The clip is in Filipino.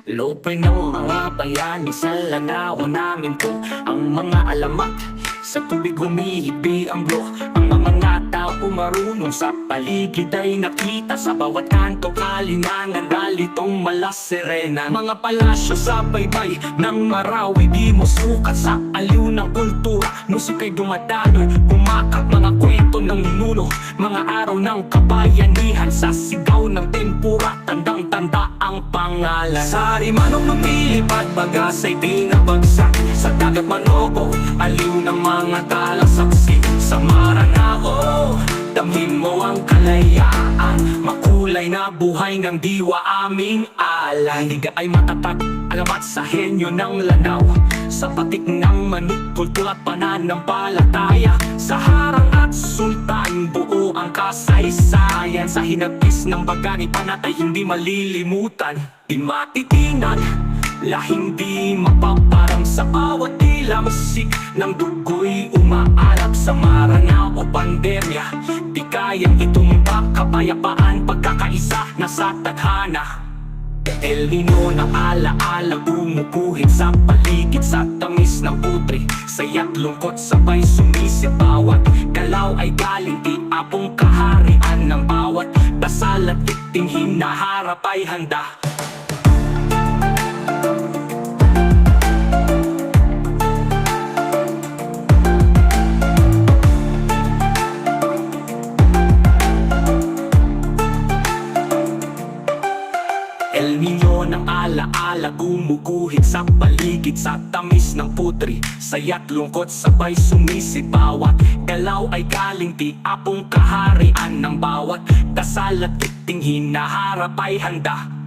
Lupay ng mga bayani sa lanawan namin ko. Ang mga alamat sa tubig humihibi ang blok. Ang mga tao marunong sa paligid ay nakita. Sa bawat kanto kalinangan nalitong malasirena. Mga palasyo sa baybay ng Marawi di mo sukat. Sa aliw ng kultura, musika'y dumadaloy, kumakap mga kwento ng ninuno. Mga araw ng kabayanihan sa sigaw ng tempura. Tandang-tanda ang pangalan. Sa Arimanong lumilipad, bagas ay di nabagsak. Sa dagat Manobo, aliw ng mga talasaksi. Sa Maranao, damhin mo ang kalayaan. Makulay na buhay ng diwa aming alay. Liga ay matatag, alamat sa henyo ng Lanao. Sa patik ng manok, kultura at pananampalataya. Sa harang at sultan, buo ang kasaysayan. Sa hinagpis ng bagani, panatay hindi malilimutan. Di matitinag, lahing di mapaparang sa bawat tila. Musik ng dugo'y umaalap sa Maranao pandemya. Di kayang itumba, kapayapaan, pagkakaisa na sa tadhana. El Nino na alaala, bumubuhit sa paligid. Sa tamis ng putri, saya't lungkot sabay sumisip. Bawat galaw ay galing tiapong kaharian. Ng bawat dasal at tikting hinaharap ay handa. El Nino ng alaala, gumuguhit sa paligid. Sa tamis ng putri, saya't lungkot sabay sumisip. Bawat galaw ay galing tiapong kaharian. Ng bawat dasal at tikting hinaharap ay handa.